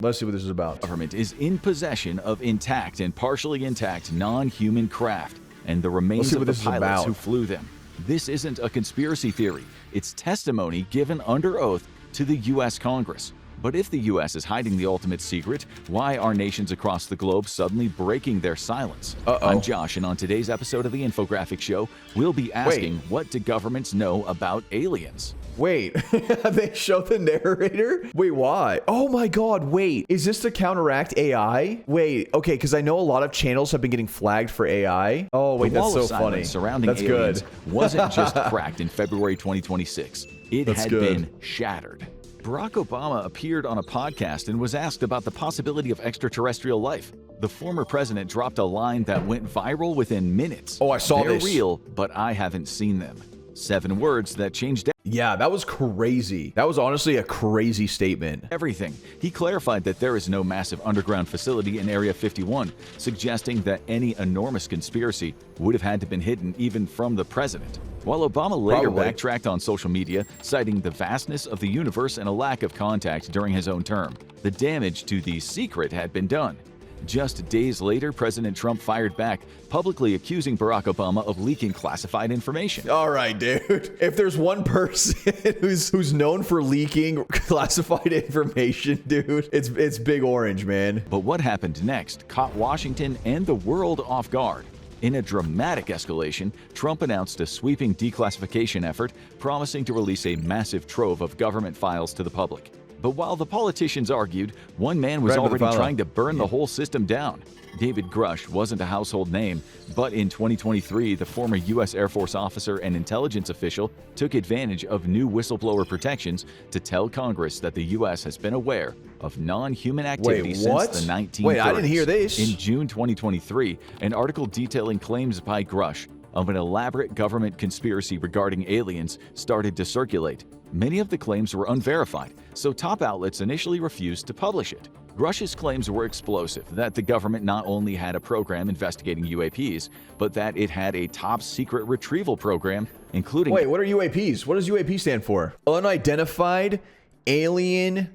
Let's see what this is about. Government is in possession of intact and partially intact non-human craft and the remains of the pilots who flew them. This isn't a conspiracy theory. It's testimony given under oath to the U.S. Congress. But if the U.S. is hiding the ultimate secret, why are nations across the globe suddenly breaking their silence? I'm Josh, and on today's episode of the Infographic Show, we'll be asking, what do governments know about aliens? Wait, they show the narrator? Wait, why? Oh my god, wait. Is this to counteract AI? Wait, okay, because I know a lot of channels have been getting flagged for AI. Oh, wait, that's so funny. Surrounding aliens wasn't just cracked in February 2026. It had been shattered. Barack Obama appeared on a podcast and was asked about the possibility of extraterrestrial life. The former president dropped a line that went viral within minutes. Oh, I saw this. They're real, but I haven't seen them. 7 words that changed Yeah, that was crazy. That was honestly a crazy statement. everything. He clarified that there is no massive underground facility in Area 51, suggesting that any enormous conspiracy would have had to been hidden even from the president. While Obama later backtracked on social media, citing the vastness of the universe and a lack of contact during his own term, the damage to the secret had been done. Just days later, President Trump fired back, publicly accusing Barack Obama of leaking classified information. All right, dude. If there's one person who's known for leaking classified information, dude, it's Big Orange, man. But what happened next caught Washington and the world off guard. In a dramatic escalation, Trump announced a sweeping declassification effort, promising to release a massive trove of government files to the public. But while the politicians argued, one man was already trying to burn the whole system down. David Grush wasn't a household name, but in 2023, the former U.S. Air Force officer and intelligence official took advantage of new whistleblower protections to tell Congress that the U.S. has been aware of non-human activity since the 1930s. Wait, I didn't hear this. In June 2023, an article detailing claims by Grush of an elaborate government conspiracy regarding aliens started to circulate. Many of the claims were unverified, so top outlets initially refused to publish it. Grush's claims were explosive, that the government not only had a program investigating UAPs, but that it had a top-secret retrieval program, including— Wait, what are UAPs? What does UAP stand for? Unidentified alien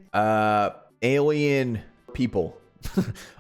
people.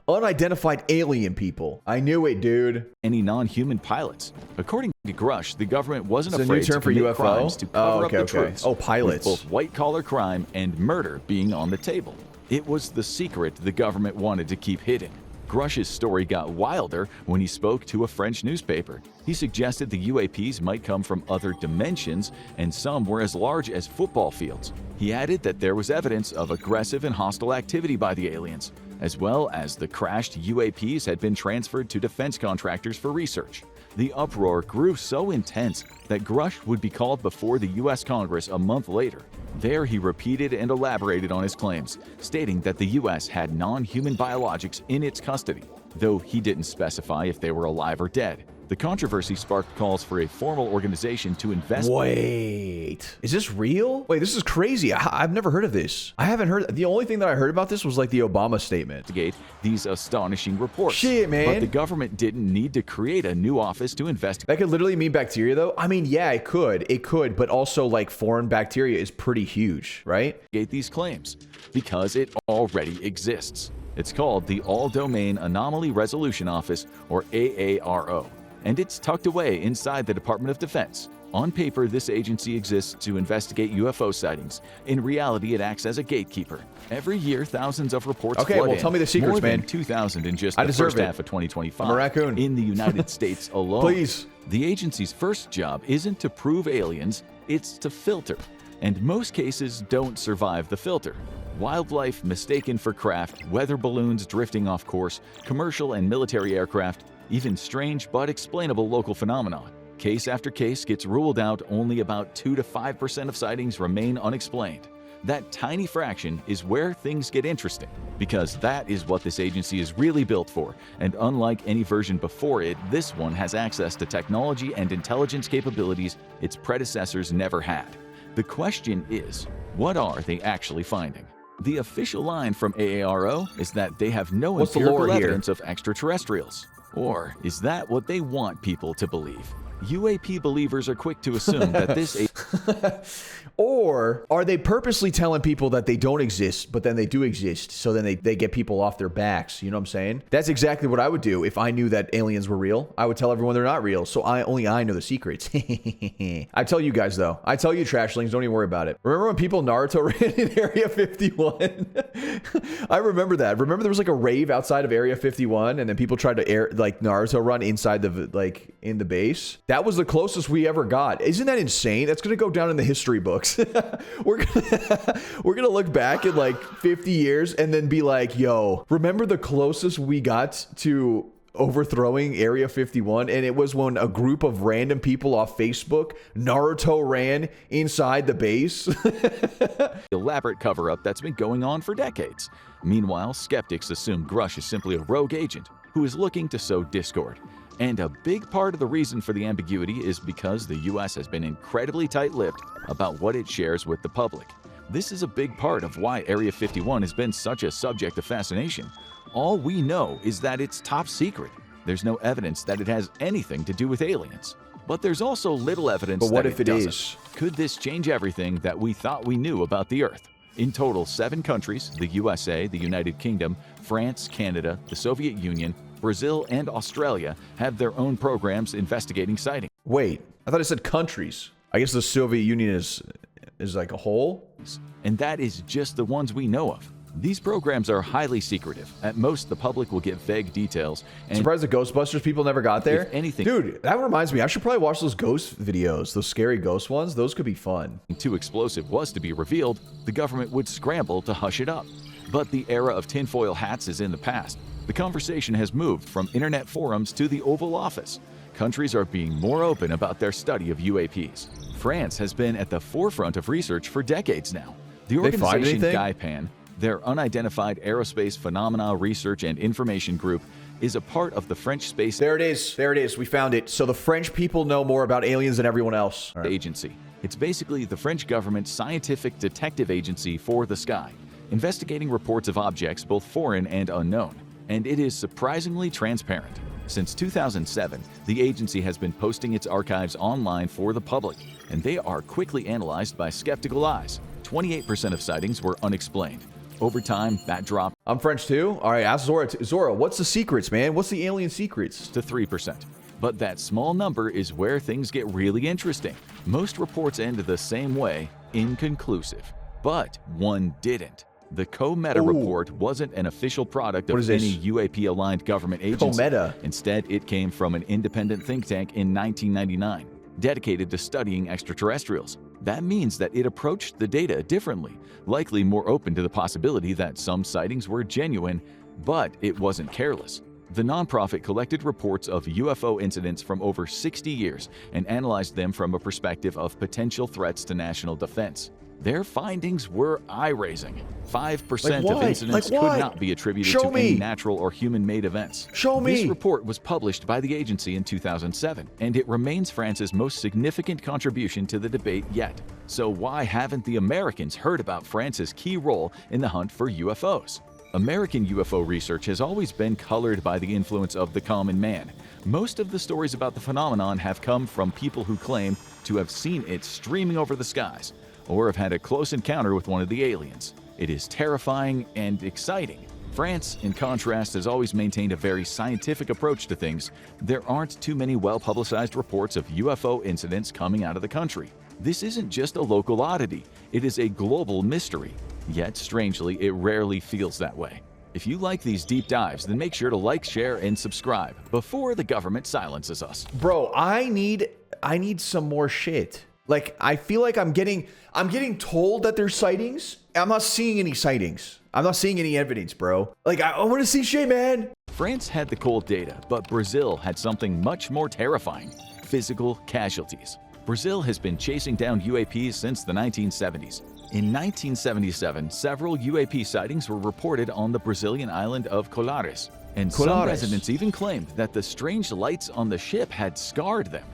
Unidentified alien people. I knew it, dude. Any non-human pilots. According to Grush, the government wasn't afraid to commit crimes to cover up the truth. Oh, pilots. With both white-collar crime and murder being on the table. It was the secret the government wanted to keep hidden. Grush's story got wilder when he spoke to a French newspaper. He suggested the UAPs might come from other dimensions, and some were as large as football fields. He added that there was evidence of aggressive and hostile activity by the aliens, as well as the crashed UAPs had been transferred to defense contractors for research. The uproar grew so intense that Grush would be called before the U.S. Congress a month later. There he repeated and elaborated on his claims, stating that the U.S. had non-human biologics in its custody, though he didn't specify if they were alive or dead. The controversy sparked calls for a formal organization to investigate. Wait, is this real? Wait, this is crazy. I've never heard of this. I haven't heard. The only thing that I heard about this was like the Obama statement. These astonishing reports. Shit, man. But the government didn't need to create a new office to investigate. That could literally mean bacteria, though. I mean, yeah, it could, but also like foreign bacteria is pretty huge, right? These claims because it already exists. It's called the All-Domain Anomaly Resolution Office, or AARO. And it's tucked away inside the Department of Defense. On paper, this agency exists to investigate UFO sightings. In reality, it acts as a gatekeeper. Every year, thousands of reports flood in. Tell me the secrets, more man. Than 2,000 in just the first half of 2025. I'm a raccoon. In the United States alone. Please. The agency's first job isn't to prove aliens, it's to filter. And most cases don't survive the filter. Wildlife mistaken for craft, weather balloons drifting off course, commercial and military aircraft, even strange but explainable local phenomena. Case after case gets ruled out, only about 2 to 5% of sightings remain unexplained. That tiny fraction is where things get interesting, because that is what this agency is really built for, and unlike any version before it, this one has access to technology and intelligence capabilities its predecessors never had. The question is, what are they actually finding? The official line from AARO is that they have no empirical evidence of extraterrestrials. Or is that what they want people to believe? UAP believers are quick to assume that this Or are they purposely telling people that they don't exist, but then they do exist, so then they get people off their backs? You know what I'm saying? That's exactly what I would do if I knew that aliens were real. I would tell everyone they're not real, so only I know the secrets. I tell you guys, though. I tell you, trashlings, don't even worry about it. Remember when people Naruto ran in Area 51? I remember that. Remember there was like a rave outside of Area 51, and then people tried to Naruto run inside the, in the base? That was the closest we ever got. Isn't that insane? That's going to go down in the history books. we're gonna look back in like 50 years and then be like, yo, remember the closest we got to overthrowing Area 51? And it was when a group of random people off Facebook Naruto ran inside the base. elaborate cover-up that's been going on for decades. Meanwhile, skeptics assume Grush is simply a rogue agent who is looking to sow discord. And a big part of the reason for the ambiguity is because the US has been incredibly tight-lipped about what it shares with the public. This is a big part of why Area 51 has been such a subject of fascination. All we know is that it's top secret. There's no evidence that it has anything to do with aliens. But there's also little evidence But what that if it it doesn't. is? Could this change everything that we thought we knew about the Earth? In total, 7 countries, the USA, the United Kingdom, France, Canada, the Soviet Union, Brazil, and Australia, have their own programs investigating sightings. Wait, I thought it said countries. I guess the Soviet Union is like a whole? And that is just the ones we know of. These programs are highly secretive. At most, the public will get vague details. And Surprised the Ghostbusters people never got there? If anything, dude, that reminds me, I should probably watch those ghost videos, those scary ghost ones. Those could be fun. too explosive was to be revealed, the government would scramble to hush it up. But the era of tinfoil hats is in the past. The conversation has moved from internet forums to the Oval Office. Countries are being more open about their study of UAPs. France has been at the forefront of research for decades now. The organization GAIPAN, their Unidentified Aerospace Phenomena Research and Information Group, is a part of the French space There it is. There it is. We found it. So the French people know more about aliens than everyone else. agency. It's basically the French government's scientific detective agency for the sky, investigating reports of objects both foreign and unknown. And it is surprisingly transparent. Since 2007, the agency has been posting its archives online for the public, and they are quickly analyzed by skeptical eyes. 28% of sightings were unexplained. Over time, that dropped I'm French too? All right, ask Zora. Zora, what's the secrets, man? What's the alien secrets? to 3%. But that small number is where things get really interesting. Most reports end the same way, inconclusive. But one didn't. The COMETA report wasn't an official product of any UAP-aligned government agency. COMETA? Instead, it came from an independent think tank in 1999, dedicated to studying extraterrestrials. That means that it approached the data differently, likely more open to the possibility that some sightings were genuine, but it wasn't careless. The nonprofit collected reports of UFO incidents from over 60 years and analyzed them from a perspective of potential threats to national defense. Their findings were eye-raising. 5% of incidents could not be attributed to any natural or human-made events. This report was published by the agency in 2007, and it remains France's most significant contribution to the debate yet. So why haven't the Americans heard about France's key role in the hunt for UFOs? American UFO research has always been colored by the influence of the common man. Most of the stories about the phenomenon have come from people who claim to have seen it streaming over the skies, or have had a close encounter with one of the aliens. It is terrifying and exciting. France, in contrast, has always maintained a very scientific approach to things. There aren't too many well-publicized reports of UFO incidents coming out of the country. This isn't just a local oddity, it is a global mystery. Yet, strangely, it rarely feels that way. If you like these deep dives, then make sure to like, share, and subscribe before the government silences us. Bro, I need some more shit. Like, I feel like I'm getting told that there's sightings. I'm not seeing any sightings. I'm not seeing any evidence, bro. Like, I want to see shit, man. France had the cold data, but Brazil had something much more terrifying: physical casualties. Brazil has been chasing down UAPs since the 1970s. In 1977, several UAP sightings were reported on the Brazilian island of Colares, and some residents even claimed that the strange lights on the ship had scarred them.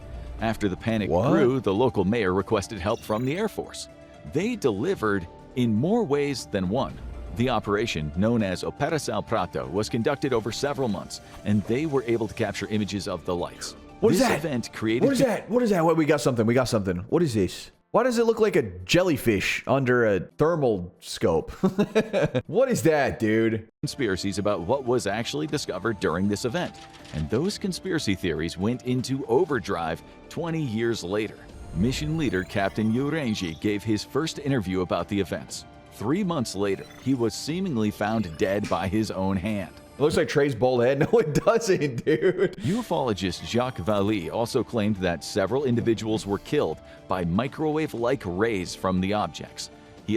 After the panic grew, the local mayor requested help from the Air Force. They delivered in more ways than one. The operation, known as Operação Prato, was conducted over several months, and they were able to capture images of the lights. What is This that? event created... What is that? What is that? What, we got something. We got something. What is this? Why does it look like a jellyfish under a thermal scope? What is that, dude? Conspiracies about what was actually discovered during this event, and those conspiracy theories went into overdrive 20 years later. Mission leader Captain Urenji gave his first interview about the events. 3 months later, he was seemingly found dead by his own hand. It looks like Trey's bald head. No, it doesn't, dude. Ufologist Jacques Vallée also claimed that several individuals were killed by microwave-like rays from the objects.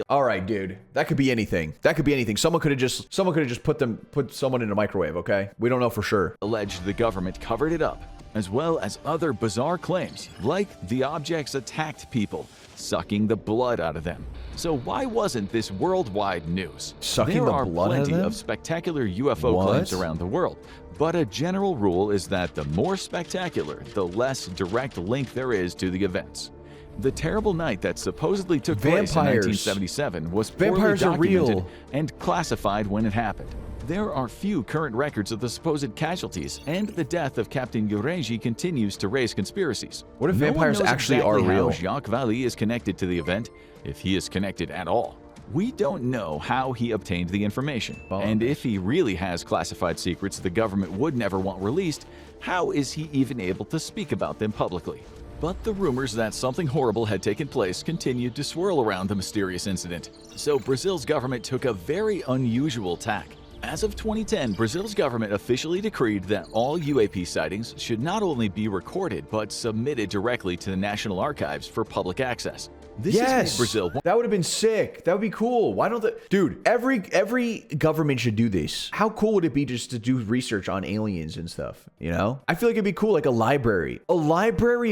All right, dude. That could be anything. That could be anything. Someone could have just put someone in a microwave, okay? We don't know for sure. Alleged the government covered it up, as well as other bizarre claims, like the objects attacked people, sucking the blood out of them. So why wasn't this worldwide news? Sucking the blood out of them? There are plenty of spectacular UFO claims around the world, but a general rule is that the more spectacular, the less direct link there is to the events. The terrible night that supposedly took place in 1977 was poorly documented and classified when it happened. There are few current records of the supposed casualties, and the death of Captain Urenji continues to raise conspiracies. What if vampires actually are real? How Jacques Vallée is connected to the event, if he is connected at all. We don't know how he obtained the information, and if he really has classified secrets the government would never want released, how is he even able to speak about them publicly? But the rumors that something horrible had taken place continued to swirl around the mysterious incident. So Brazil's government took a very unusual tack. As of 2010, Brazil's government officially decreed that all UAP sightings should not only be recorded, but submitted directly to the National Archives for public access. This yes, is Brazil. That would have been sick. That would be cool. Why don't dude? Every government should do this. How cool would it be just to do research on aliens and stuff? You know, I feel like it'd be cool, like a library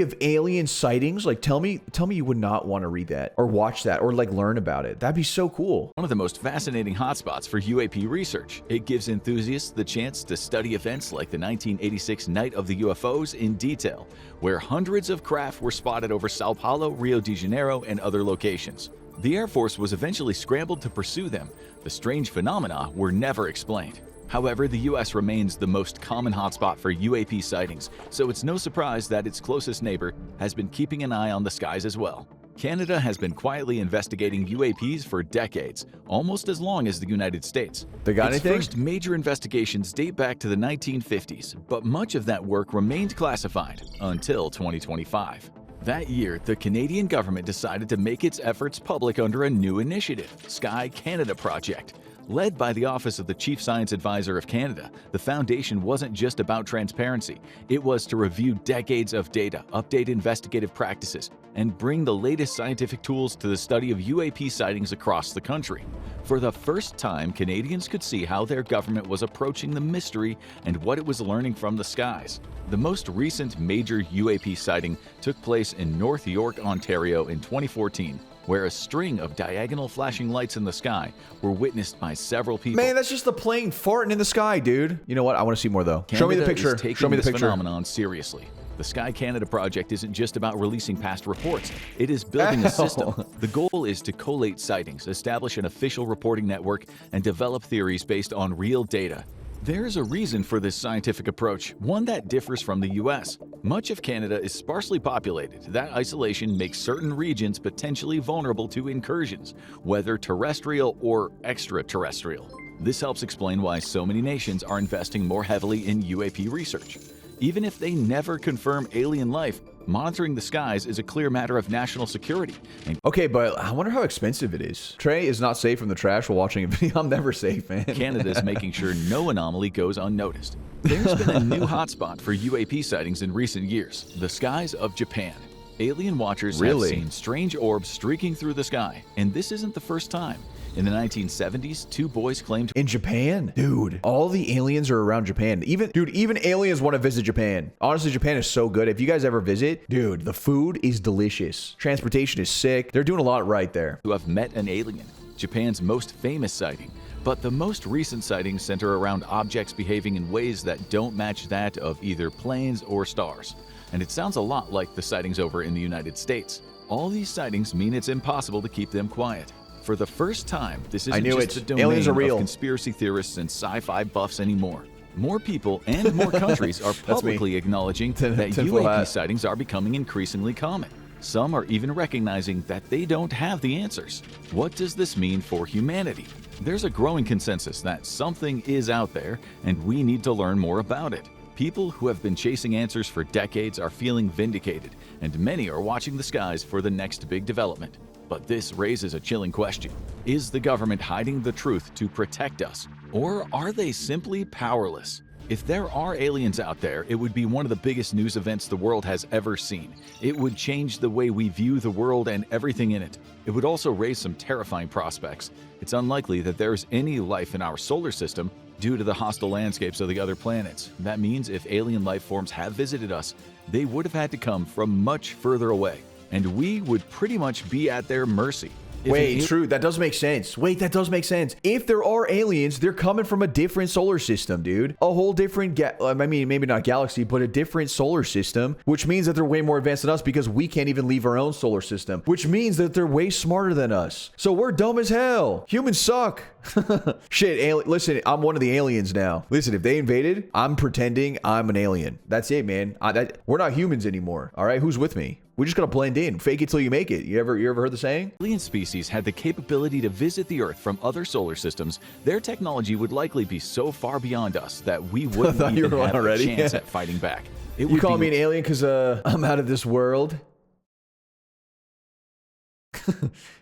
of alien sightings. Like, tell me you would not want to read that or watch that or like learn about it. That'd be so cool. One of the most fascinating hotspots for UAP research. It gives enthusiasts the chance to study events like the 1986 Night of the UFOs in detail, where hundreds of craft were spotted over Sao Paulo, Rio de Janeiro, and other locations. The Air Force was eventually scrambled to pursue them. The strange phenomena were never explained. However, the U.S. remains the most common hotspot for UAP sightings, so it's no surprise that its closest neighbor has been keeping an eye on the skies as well. Canada has been quietly investigating UAPs for decades, almost as long as the United States. They got anything? Its first major investigations date back to the 1950s, but much of that work remained classified until 2025. That year, the Canadian government decided to make its efforts public under a new initiative, Sky Canada Project. Led by the Office of the Chief Science Advisor of Canada, the foundation wasn't just about transparency. It was to review decades of data, update investigative practices, and bring the latest scientific tools to the study of UAP sightings across the country. For the first time, Canadians could see how their government was approaching the mystery and what it was learning from the skies. The most recent major UAP sighting took place in North York, Ontario in 2014, where a string of diagonal flashing lights in the sky were witnessed by several people. Man, that's just the plane farting in the sky, dude. You know what? I want to see more though. Show me the picture. Show me the picture. Phenomenon seriously. The Sky Canada project isn't just about releasing past reports. It is building a system. The goal is to collate sightings, establish an official reporting network, and develop theories based on real data. There is a reason for this scientific approach, one that differs from the US. Much of Canada is sparsely populated. That isolation makes certain regions potentially vulnerable to incursions, whether terrestrial or extraterrestrial. This helps explain why so many nations are investing more heavily in UAP research. Even if they never confirm alien life, monitoring the skies is a clear matter of national security. Okay, but I wonder how expensive it is. Trey is not safe from the trash while watching a video. I'm never safe, man. Canada's making sure no anomaly goes unnoticed. There's been a new hotspot for UAP sightings in recent years, the skies of Japan. Alien watchers have seen strange orbs streaking through the sky, and this isn't the first time. In the 1970s, two boys claimed... In Japan? Dude, all the aliens are around Japan. Even aliens want to visit Japan. Honestly, Japan is so good. If you guys ever visit, dude, the food is delicious. Transportation is sick. They're doing a lot right there. ...who have met an alien, Japan's most famous sighting. But the most recent sightings center around objects behaving in ways that don't match that of either planes or stars. And it sounds a lot like the sightings over in the United States. All these sightings mean it's impossible to keep them quiet. For the first time, this isn't just the domain of conspiracy theorists and sci-fi buffs anymore. More people and more countries are publicly acknowledging that UAP sightings are becoming increasingly common. Some are even recognizing that they don't have the answers. What does this mean for humanity? There's a growing consensus that something is out there and we need to learn more about it. People who have been chasing answers for decades are feeling vindicated, and many are watching the skies for the next big development. But this raises a chilling question. Is the government hiding the truth to protect us, or are they simply powerless? If there are aliens out there, it would be one of the biggest news events the world has ever seen. It would change the way we view the world and everything in it. It would also raise some terrifying prospects. It's unlikely that there's any life in our solar system due to the hostile landscapes of the other planets. That means if alien life forms have visited us, they would have had to come from much further away, and we would pretty much be at their mercy. Wait, true. That does make sense. Wait, that does make sense. If there are aliens, they're coming from a different solar system, dude. A whole different, I mean, maybe not galaxy, but a different solar system, which means that they're way more advanced than us because we can't even leave our own solar system, which means that they're way smarter than us. So we're dumb as hell. Humans suck. Shit, listen, I'm one of the aliens now. Listen, if they invaded, I'm pretending I'm an alien. That's it, man. We're not humans anymore. All right, who's with me? We just gotta blend in. Fake it till you make it. You ever heard the saying? Alien species had the capability to visit the Earth from other solar systems. Their technology would likely be so far beyond us that we wouldn't even have a chance at fighting back. You call me an alien because I'm out of this world?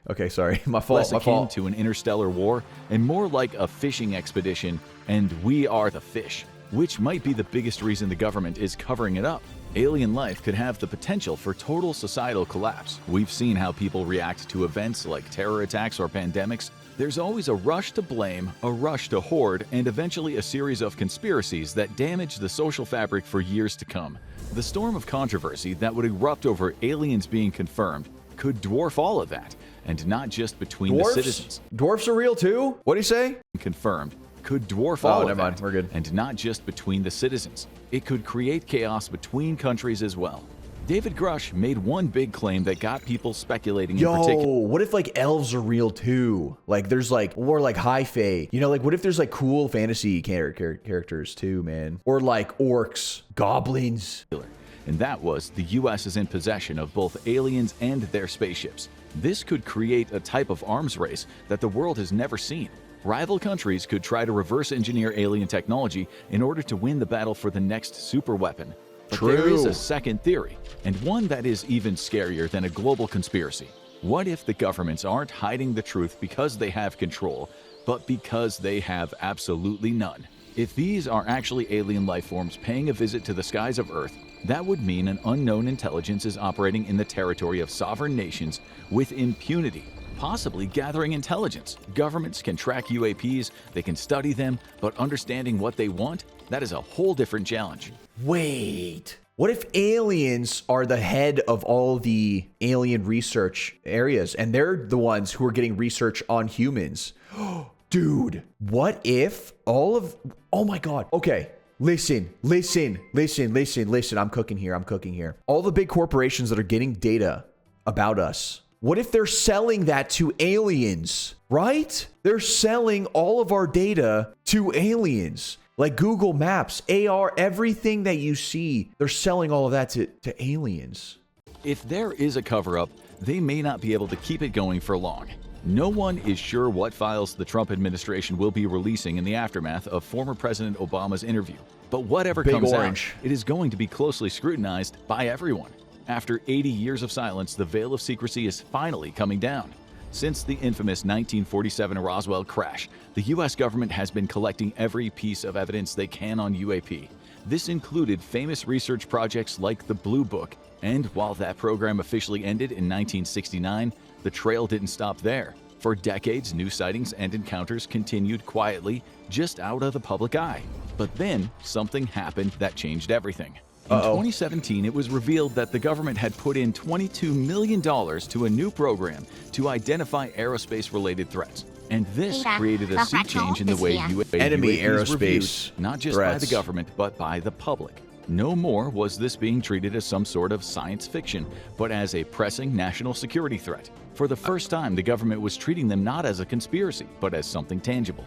Okay, sorry. My fault. Less akin to an interstellar war and more like a fishing expedition, and we are the fish, which might be the biggest reason the government is covering it up. Alien life could have the potential for total societal collapse. We've seen how people react to events like terror attacks or pandemics. There's always a rush to blame, a rush to hoard, and eventually a series of conspiracies that damage the social fabric for years to come. The storm of controversy that would erupt over aliens being confirmed could dwarf all of that, and not just between the citizens. Dwarfs are real too? What do you say? Confirmed. Could dwarf all of that, we're good. And not just between the citizens. It could create chaos between countries as well. David Grush made one big claim that got people speculating in particular. What if like elves are real too? Like there's like, or like high fae. You know, like what if there's like cool fantasy characters too, man? Or like orcs, goblins. And that was the US is in possession of both aliens and their spaceships. This could create a type of arms race that the world has never seen. Rival countries could try to reverse engineer alien technology in order to win the battle for the next superweapon. But there is a second theory, and one that is even scarier than a global conspiracy. What if the governments aren't hiding the truth because they have control, but because they have absolutely none? If these are actually alien life forms paying a visit to the skies of Earth, that would mean an unknown intelligence is operating in the territory of sovereign nations with impunity, possibly gathering intelligence. Governments can track UAPs, they can study them, but understanding what they want, that is a whole different challenge. Wait, what if aliens are the head of all the alien research areas and they're the ones who are getting research on humans? Dude, what if oh my God. Okay, listen. I'm cooking here. All the big corporations that are getting data about us, what if they're selling that to aliens, right? They're selling all of our data to aliens. Like Google Maps, AR, everything that you see, they're selling all of that to aliens. If there is a cover-up, they may not be able to keep it going for long. No one is sure what files the Trump administration will be releasing in the aftermath of former President Obama's interview. But whatever comes out, it is going to be closely scrutinized by everyone. After 80 years of silence, the veil of secrecy is finally coming down. Since the infamous 1947 Roswell crash, the U.S. government has been collecting every piece of evidence they can on UAP. This included famous research projects like the Blue Book, and while that program officially ended in 1969, the trail didn't stop there. For decades, new sightings and encounters continued quietly, just out of the public eye. But then, something happened that changed everything. In 2017, it was revealed that the government had put in $22 million to a new program to identify aerospace-related threats. And this created a sea change in the way enemy UAPs were viewed, aerospace not just by the government, but by the public. No more was this being treated as some sort of science fiction, but as a pressing national security threat. For the first time, the government was treating them not as a conspiracy, but as something tangible.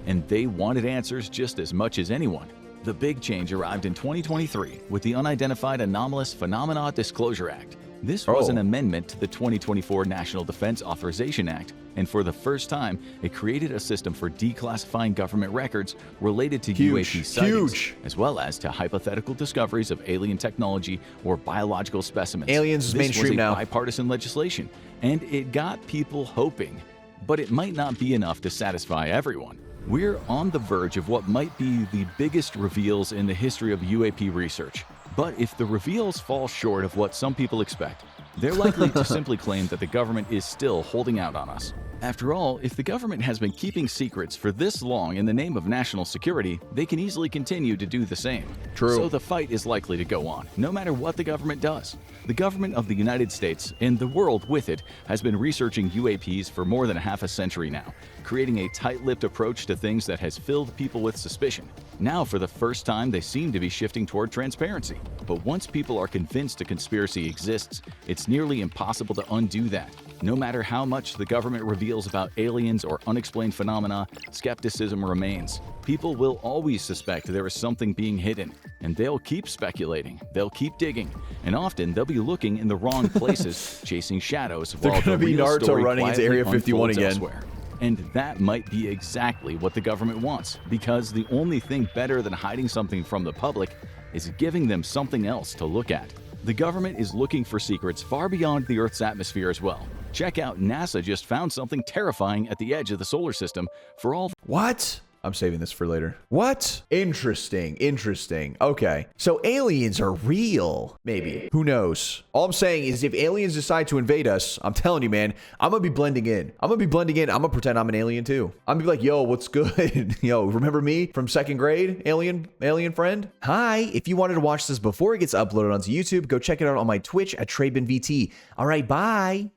And they wanted answers just as much as anyone. The big change arrived in 2023 with the Unidentified Anomalous Phenomena Disclosure Act. This was an amendment to the 2024 National Defense Authorization Act, and for the first time, it created a system for declassifying government records related to UAP sightings, as well as to hypothetical discoveries of alien technology or biological specimens. Aliens is mainstream now. This was a bipartisan legislation, and it got people hoping. But it might not be enough to satisfy everyone. We're on the verge of what might be the biggest reveals in the history of UAP research. But if the reveals fall short of what some people expect, they're likely to simply claim that the government is still holding out on us. After all, if the government has been keeping secrets for this long in the name of national security, they can easily continue to do the same. True. So the fight is likely to go on, no matter what the government does. The government of the United States, and the world with it, has been researching UAPs for more than half a century now, creating a tight-lipped approach to things that has filled people with suspicion. Now, for the first time, they seem to be shifting toward transparency. But once people are convinced a conspiracy exists, it's nearly impossible to undo that. No matter how much the government reveals about aliens or unexplained phenomena, skepticism remains. People will always suspect there is something being hidden, and they'll keep speculating, they'll keep digging, and often they'll be looking in the wrong places, chasing shadows while the real Naruto story running into quietly Area 51 unfolds again. elsewhere. And that might be exactly what the government wants, because the only thing better than hiding something from the public is giving them something else to look at. The government is looking for secrets far beyond the Earth's atmosphere as well. Check out, NASA just found something terrifying at the edge of the solar system for all. What? I'm saving this for later. What? Interesting. Okay. So aliens are real. Maybe. Who knows? All I'm saying is if aliens decide to invade us, I'm telling you, man, I'm gonna be blending in. I'm gonna pretend I'm an alien too. I'm gonna be like, yo, what's good? Yo, remember me from second grade? Alien friend? Hi. If you wanted to watch this before it gets uploaded onto YouTube, go check it out on my Twitch at TreyBenVT. All right, bye.